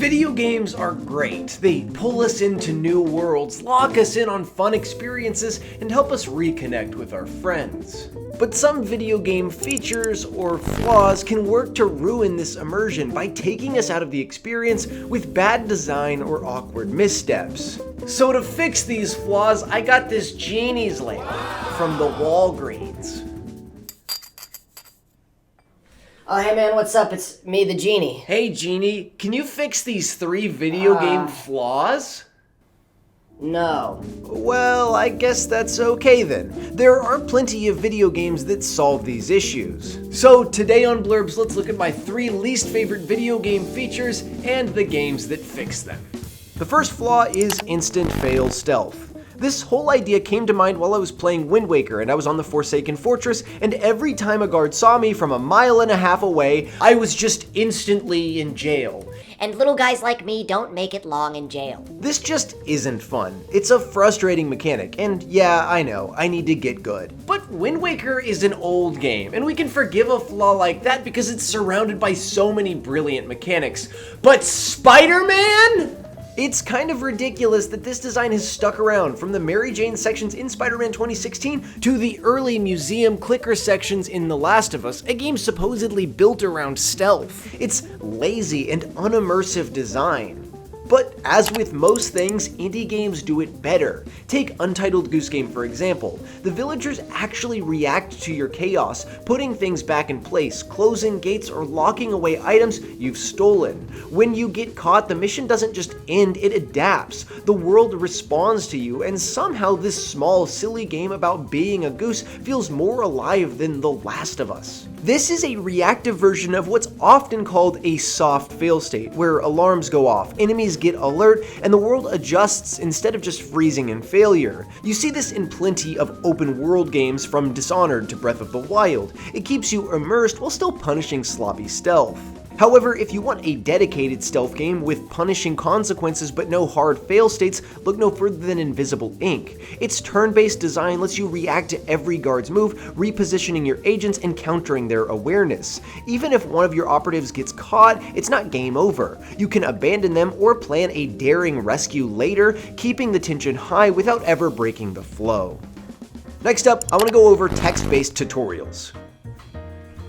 Video games are great. They pull us into new worlds, lock us in on fun experiences, and help us reconnect with our friends. But some video game features or flaws can work to ruin this immersion by taking us out of the experience with bad design or awkward missteps. So to fix these flaws, I got this genie's lamp from the Walgreens. Oh, hey man, what's up? It's me, the genie. Hey Genie, can you fix these 3 video game flaws? No. Well, I guess that's okay then. There are plenty of video games that solve these issues. So today on Blurbs, let's look at my 3 least favorite video game features and the games that fix them. The first flaw is Insta-fail Stealth. This whole idea came to mind while I was playing Wind Waker and I was on the Forsaken Fortress, and every time a guard saw me from 1.5 miles away, I was just instantly in jail. And little guys like me don't make it long in jail. This just isn't fun. It's a frustrating mechanic, and yeah, I know, I need to get good. But Wind Waker is an old game, and we can forgive a flaw like that because it's surrounded by so many brilliant mechanics. But Spider-Man? It's kind of ridiculous that this design has stuck around, from the Mary Jane sections in Spider-Man 2016 to the early museum clicker sections in The Last of Us, a game supposedly built around stealth. It's lazy and unimmersive design. But as with most things, indie games do it better. Take Untitled Goose Game for example. The villagers actually react to your chaos, putting things back in place, closing gates, or locking away items you've stolen. When you get caught, the mission doesn't just end, it adapts. The world responds to you, and somehow this small, silly game about being a goose feels more alive than The Last of Us. This is a reactive version of what's often called a soft fail state, where alarms go off, enemies get alert, and the world adjusts instead of just freezing in failure. You see this in plenty of open world games, from Dishonored to Breath of the Wild. It keeps you immersed while still punishing sloppy stealth. However, if you want a dedicated stealth game with punishing consequences but no hard fail states, look no further than Invisible Ink. Its turn-based design lets you react to every guard's move, repositioning your agents and countering their awareness. Even if one of your operatives gets caught, it's not game over. You can abandon them or plan a daring rescue later, keeping the tension high without ever breaking the flow. Next up, I want to go over text-based tutorials.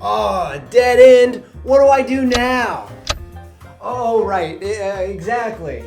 Oh, dead end! What do I do now? Oh, right, exactly.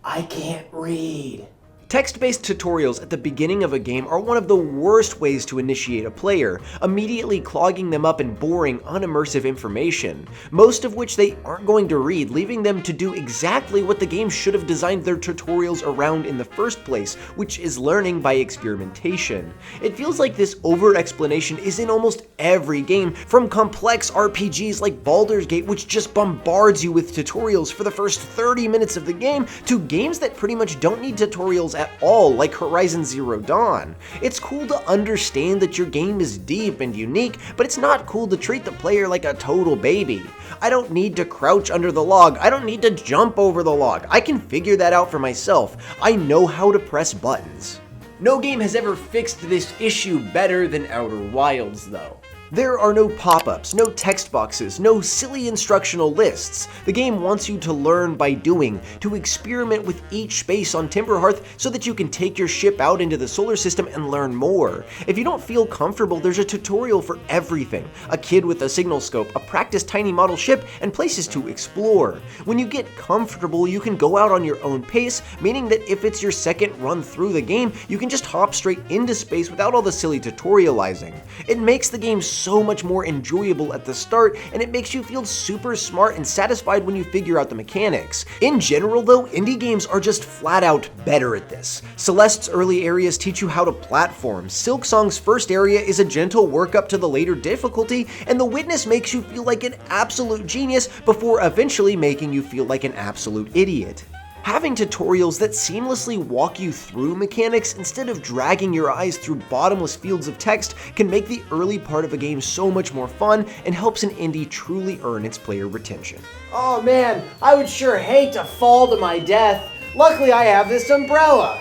I can't read. Text-based tutorials at the beginning of a game are one of the worst ways to initiate a player, immediately clogging them up in boring, unimmersive information, most of which they aren't going to read, leaving them to do exactly what the game should have designed their tutorials around in the first place, which is learning by experimentation. It feels like this over-explanation is in almost every game, from complex RPGs like Baldur's Gate, which just bombards you with tutorials for the first 30 minutes of the game, to games that pretty much don't need tutorials at all, like Horizon Zero Dawn. It's cool to understand that your game is deep and unique, but it's not cool to treat the player like a total baby. I don't need to crouch under the log. I don't need to jump over the log. I can figure that out for myself. I know how to press buttons. No game has ever fixed this issue better than Outer Wilds, though. There are no pop-ups, no text boxes, no silly instructional lists. The game wants you to learn by doing, to experiment with each space on Timberhearth so that you can take your ship out into the solar system and learn more. If you don't feel comfortable, there's a tutorial for everything. A kid with a signal scope, a practice tiny model ship, and places to explore. When you get comfortable, you can go out on your own pace, meaning that if it's your second run through the game, you can just hop straight into space without all the silly tutorializing. It makes the game so much more enjoyable at the start, and it makes you feel super smart and satisfied when you figure out the mechanics. In general though, indie games are just flat out better at this. Celeste's early areas teach you how to platform, Silksong's first area is a gentle workup to the later difficulty, and The Witness makes you feel like an absolute genius before eventually making you feel like an absolute idiot. Having tutorials that seamlessly walk you through mechanics instead of dragging your eyes through bottomless fields of text can make the early part of a game so much more fun and helps an indie truly earn its player retention. Oh man, I would sure hate to fall to my death. Luckily I have this umbrella.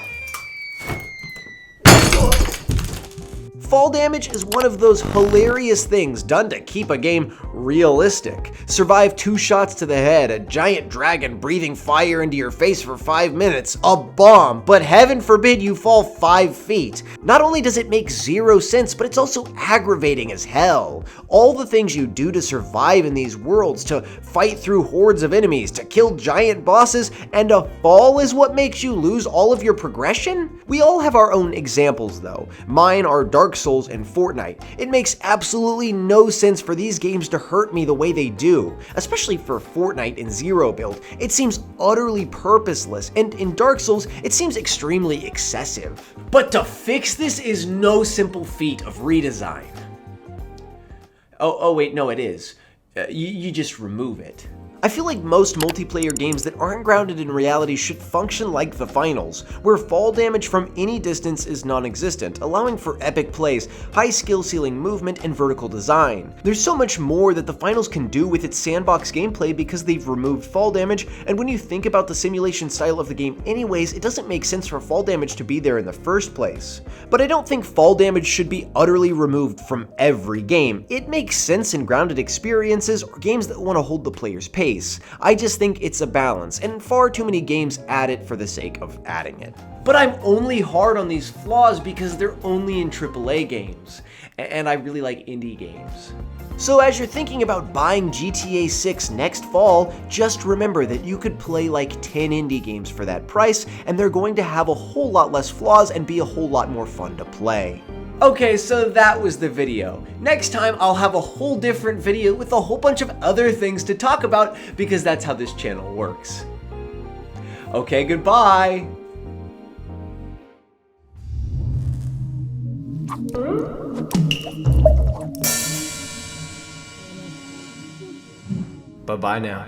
Fall damage is one of those hilarious things done to keep a game realistic. Survive 2 shots to the head, a giant dragon breathing fire into your face for 5 minutes, a bomb, but heaven forbid you fall 5 feet. Not only does it make zero sense, but it's also aggravating as hell. All the things you do to survive in these worlds, to fight through hordes of enemies, to kill giant bosses, and a fall is what makes you lose all of your progression? We all have our own examples though. Mine are Dark Souls and Fortnite. It makes absolutely no sense for these games to hurt me the way they do, especially for Fortnite in Zero Build. It seems utterly purposeless, and in Dark Souls, it seems extremely excessive. But to fix this is no simple feat of redesign. Oh wait, no, it is. You just remove it. I feel like most multiplayer games that aren't grounded in reality should function like the finals, where fall damage from any distance is non-existent, allowing for epic plays, high skill ceiling movement, and vertical design. There's so much more that the finals can do with its sandbox gameplay because they've removed fall damage, and when you think about the simulation style of the game anyways, it doesn't make sense for fall damage to be there in the first place. But I don't think fall damage should be utterly removed from every game. It makes sense in grounded experiences or games that want to hold the player's pace. I just think it's a balance, and far too many games add it for the sake of adding it. But I'm only hard on these flaws because they're only in AAA games, and I really like indie games. So as you're thinking about buying GTA 6 next fall, just remember that you could play like 10 indie games for that price, and they're going to have a whole lot less flaws and be a whole lot more fun to play. Okay, so that was the video. Next time I'll have a whole different video with a whole bunch of other things to talk about because that's how this channel works. Okay, goodbye! Bye-bye now.